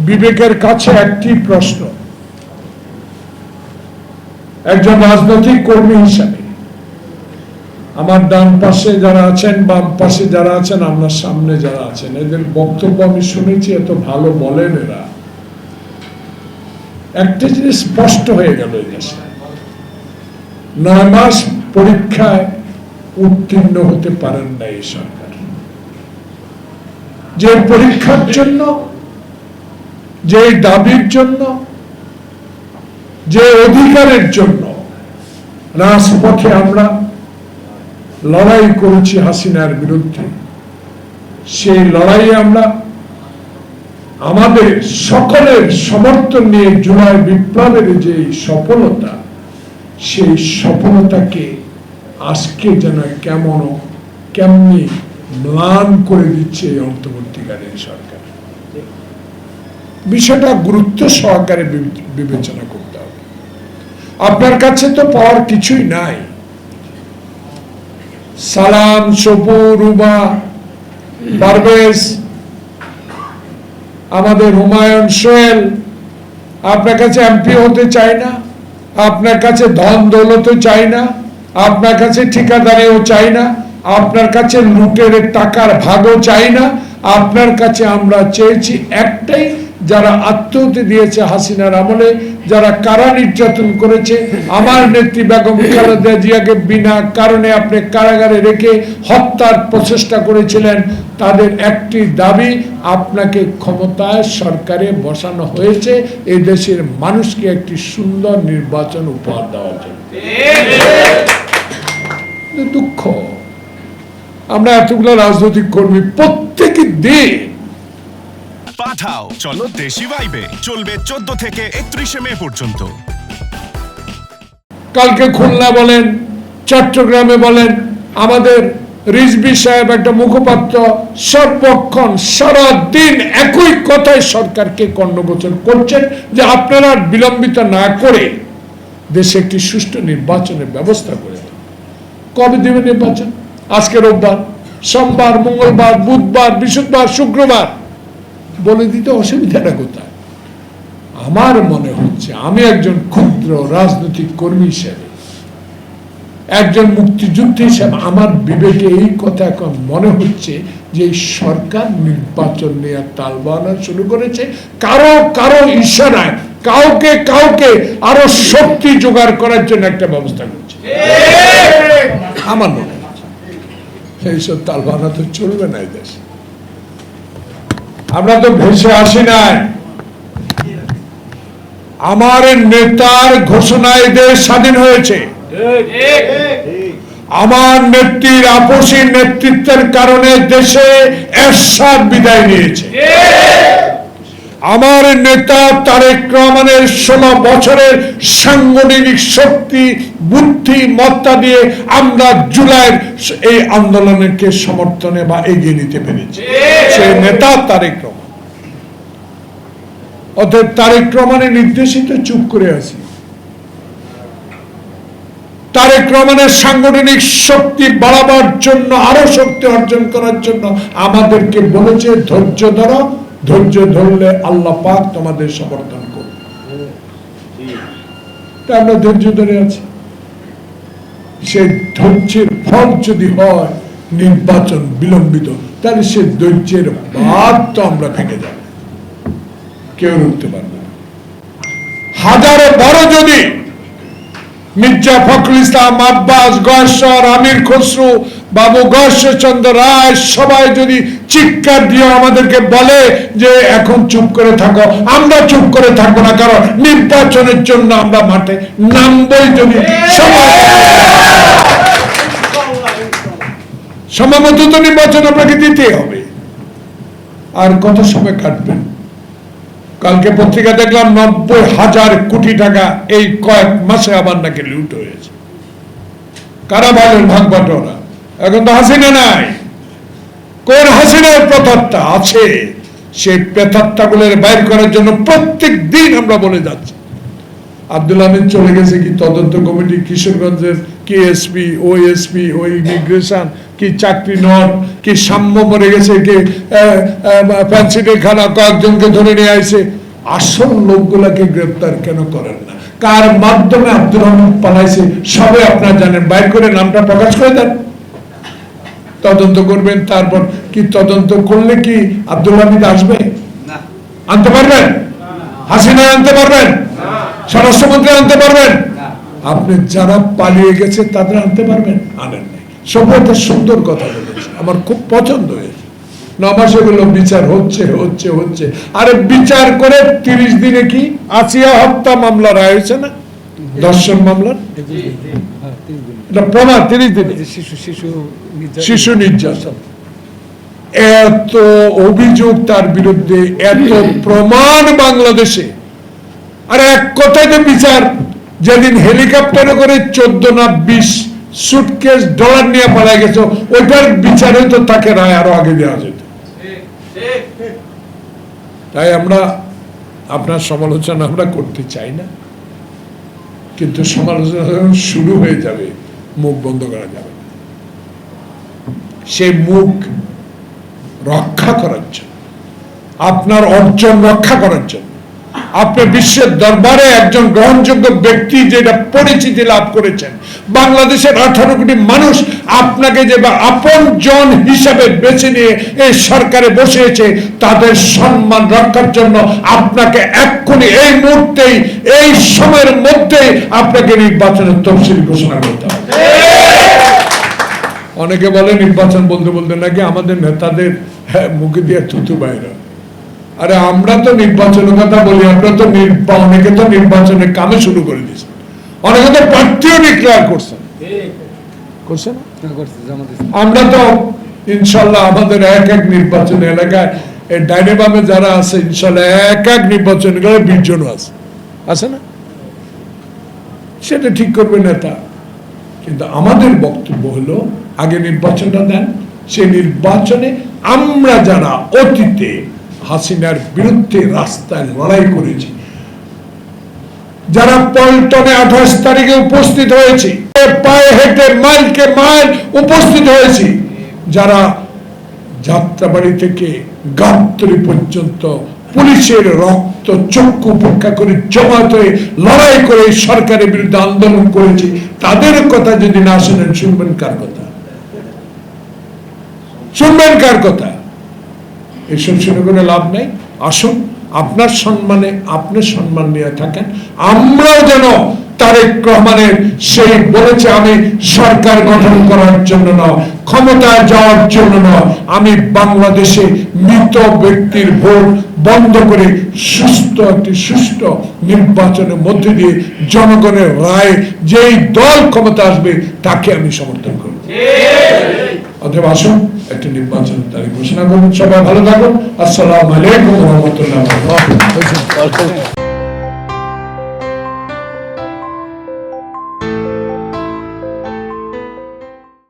বিবেকের কাছে একটি প্রশ্ন, একজন রাজনৈতিক কর্মী হিসাবে আমার ডান পাশে যারা আছেন, বাম পাশে যারা আছেন, আপনার সামনে যারা আছেন, এদের বক্তব্য আমি শুনেছি, এত ভালো বলেন এরা। একটা জিনিস স্পষ্ট হয়ে গেল এই দেশে, 9 মাস পরীক্ষায় উত্তীর্ণ হতে পারেন না এই সরকার। যে পরীক্ষার জন্য, যে দাবির জন্য, যে অধিকারের জন্য রাজপথে আমরা লড়াই করেছি হাসিনার বিরুদ্ধে, সেই লড়াইয়ে আমরা আমাদের সকলের সমর্থন নিয়ে জুলাই বিপ্লবের যে সফলতা, সেই সফলতাকে আজকে যেন কেমনি ম্লান করে দিচ্ছে এই অন্তর্বর্তীকালীন সরকার। বিষয়টা গুরুত্ব সহকারে বিবেচনা করতে হবে। আপনার কাছে তো পাওয়ার কিছুই নাই। সালাম, সপু, রুবা, পারভেজ, আমাদের হুমায়ুন, সোহেল আপনার কাছে এমপি হতে চায় না, আপনার কাছে ধন দৌলতও চাই না, আপনার কাছে ঠিকাদারিও চাই না, আপনার কাছে লুটের টাকার ভাগও চাই না। আপনার কাছে আমরা চেয়েছি একটাই, যারা আত্মহত্যা দিয়েছে হাসিনার আমলে, যারা কারা নির্যাতন করেছে, আমার নেত্রী বেগম খালেদা জিয়াকে বিনা কারণে আপনি কারাগারে রেখে হত্যার প্রচেষ্টা করেছিলেন, তাদের একটি দাবি, আপনাকে ক্ষমতায় সরকারে বসানো হয়েছে এই দেশের মানুষকে একটি সুন্দর নির্বাচন উপহার দেওয়ার জন্য। দুঃখ, আমরা এতগুলো রাজনৈতিক কর্মী প্রত্যেকে দিন পাঠাও চলো দেশি ভাইবে, চলবে 14 থেকে 31 মে পর্যন্ত। কালকে খুলনা বলেন, চট্টগ্রামে বলেন, আমাদের রিজভী সাহেব একটা মুখপাত্র সর্বক্ষণ সারাদিন একই কথায় সরকারকে কর্ণগোচর করছেন যে আপনারা বিলম্বিত না করে দেশে একটি সুষ্ঠু নির্বাচনের ব্যবস্থা করে দেন। কবে দেবে নির্বাচন? আজকে রোববার, সোমবার, মঙ্গলবার, বুধবার, বৃহস্পতিবার, শুক্রবার, বলে দিতে অসুবিধাটা কোথায়? আমার মনে হচ্ছে, আমি একজন ক্ষুদ্র রাজনৈতিক কর্মী হিসেবে, একজন মুক্তিযুদ্ধ হিসেবে, আমার বিবেকে এই কথা এখন মনে হচ্ছে যে সরকার নির্বাচন নিয়ে তাল বাহানা শুরু করেছে, কারো কারো ইশারায় কাউকে আরো শক্তি জোগাড় করার জন্য একটা ব্যবস্থা করছে। আমার মনে হচ্ছে এইসব তাল বাহানা তো চলবে না এই দেশে। আমরা তো ভেসে আসি নাই, আমার নেতার ঘোষণায় দেশ স্বাধীন হয়েছে, আমার নেত্রীর আপসী নেতৃত্বের কারণে দেশে এরশাদ বিদায় নিয়েছে, আমার নেতা তারেক রহমানের 16 বছরের সাংগঠনিক শক্তি, বুদ্ধিমত্তা দিয়ে আমরা জুলাইয়ের এই আন্দোলনকে সমর্থনে বা এগিয়ে নিতে পেরেছি। সেই নেতা তারেক রহমান, অতএব তারেক রহমানের নির্দেশিত চুপ করে আছি। তারেক রহমানের সাংগঠনিক শক্তি বাড়াবার জন্য, আরো শক্তি অর্জন করার জন্য আমাদেরকে বলেছে ধৈর্য ধরো, ধৈর্য ধরলে আল্লাহ পাক তোমাদের সমর্থন করবে। আমরা ধৈর্য ধরে আছি। সেই ধৈর্যের ফল যদি হয় নির্বাচন বিলম্বিত, তাহলে সে ধৈর্যের বাদ তো আমরা ভেঙে যাব, কেউ রুখতে পারবে না। হাজারো বড় যদি মির্জা ফখরুল ইসলাম, আব্বাস, গয়েশ্বর, আমির খসরু, বাবু গয়েশ্বরচন্দ্র রায় সবাই যদি চিৎকার দিয়ে আমাদেরকে বলে যে এখন চুপ করে থাকো, আমরা চুপ করে থাকবো না, কারণ নির্বাচনের জন্য আমরা মাঠে নামবই। যদি সময়মতো তো নির্বাচন আপনাকে দিতে হবে। আর কত সময় কাটবেন? কালকে পত্রিকা দেখলাম 90,000 কোটি টাকা এই কয়েক মাসে আবার নাকি লুট হয়েছে। কারা বলেন ভাগ বাটোয়ারা? এখন তো হাসিনা নাই, কোন হাসিনার প্রেতাত্মা আছে? সেই প্রেতাত্মাগুলোর বাইর করার জন্য প্রত্যেক দিন আমরা বলে যাচ্ছি। আব্দুল হামিদ চলে গেছে কি তদন্ত কমিটি, কিশোরগঞ্জের কি এসপি, ওএসপি, ওই ইমিগ্রেশন, কি চাকরি নট, কি সাম্য মরে গেছে, কি ফ্যান্সিডে খানা কয়েকজনকে ধরে নিয়ে আসে। আসল লোকগুলাকে গ্রেপ্তার কেন করেন না? কার মাধ্যমে আব্দুল হামিদ পালাইছে সবে আপনারা জানেন, বাইর করে নামটা প্রকাশ করে দেন, তদন্ত করবেন। তারপর কি তদন্ত করলে কি আব্দুল হামিদ আসবে? আনতে পারবেন? হাসিনা আনতে পারবেন? স্বরাষ্ট্রমন্ত্রী আনতে পারবেন? আপনি যারা পালিয়ে গেছে তাদের আনতে পারবেন? আনেন নাই। সব একটা সুন্দর কথা বলেছে, আমার খুব পছন্দ হয়েছে। 9 মাসে বললো বিচার হচ্ছে হচ্ছে হচ্ছে, আরে বিচার করে 30 দিনে কি আসিয়া হত্যা মামলা রায় হয়েছে না? ধর্ষণ মামলার এটা প্রমাণ 30 দিনে। শিশু নির্যাতন, এত অভিযোগ তার বিরুদ্ধে, এত প্রমাণ বাংলাদেশে। আর এক কথায় যে বিচার, যেদিন হেলিকপ্টারে করে 14 না 20 সুটকেস ডলার নিয়ে পালাই গেছে, ওইটার বিচারে তো তাকে রায় আরো আগে দেওয়া যেত। তাই আমরা আপনার সমালোচনা আমরা করতে চাই না, কিন্তু সমালোচনা যখন শুরু হয়ে যাবে মুখ বন্ধ করা যাবে না। সেই মুখ রক্ষা করার জন্য, আপনার অর্জন রক্ষা করার জন্য, আপনি বিশ্বের দরবারে একজন গ্রহণযোগ্য ব্যক্তি যেটা পরিচিতি লাভ করেছেন, বাংলাদেশের 18 কোটি মানুষ আপনাকে যে আপন জন হিসাবে বেছে নিয়ে এই সরকারে বসিয়েছে, তাদের সম্মান রক্ষার জন্য আপনাকে এক্ষুনি এই মুহূর্তেই, এই সময়ের মধ্যেই আপনাকে নির্বাচনের তফসিল ঘোষণা করতে হবে। অনেকে বলে নির্বাচন বলতে বলতে নাকি আমাদের নেতাদের মুখে দিয়ে থুতু বাইরে। আরে আমরা তো নির্বাচনের কথা বলি, আমরা তো অনেকে তো নির্বাচনের কামে শুরু করে দিয়েছে, অনেকে তো প্রার্থীও ডিক্লেয়ার করছেন। আমরা তো ইনশাল্লাহ আমাদের এক এক নির্বাচন এলাকায় ডাইনে বামে যারা আছে ইনশাল্লাহ এক এক নির্বাচন করে 20 জন আছে না? সেটা ঠিক করবে নেতা, কিন্তু আমাদের বক্তব্য হলো আগে নির্বাচনটা দেন। সেই নির্বাচনে আমরা যারা অতীতে হাসিনার বিরুদ্ধে রাস্তায় লড়াই করেছি, যারা পল্টনে 28 তারিখে উপস্থিত হয়েছি, পায়ে হেঁটে মাইলকে মাইল উপস্থিত হয়েছি, যারা যাত্রাবাড়ি থেকে গাবতলী পর্যন্ত পুলিশের রক্ত চক্ষু উপেক্ষা করে জমায়েত হয়ে লড়াই করে সরকারের বিরুদ্ধে আন্দোলন করেছি, তাদের কথা যদি না শুনেন, শুনবেন কার কথা? শুনবেন কার কথা? এসব শুনে কোনো লাভ নাই। আসুন আপনার সম্মানে আপনি সম্মান নিয়ে থাকেন, আমরাও যেন তারেক রহমানের সেই বলেছে আমি সরকার গঠন করার জন্য নয়, ক্ষমতায় যাওয়ার জন্য নয়, আমি বাংলাদেশে মৃত ব্যক্তির ভোট বন্ধ করে সুষ্ঠু নির্বাচনের মধ্যে দিয়ে জনগণের রায় যেই দল ক্ষমতা আসবে তাকে আমি সমর্থন করব। অতএব আসুন একটা নির্বাচন তারিখ ঘোষণা করুন। সবাই ভালো থাকুন। আসসালামু আলাইকুম ওয়া রাহমাতুল্লাহি ওয়া বারাকাতুহু।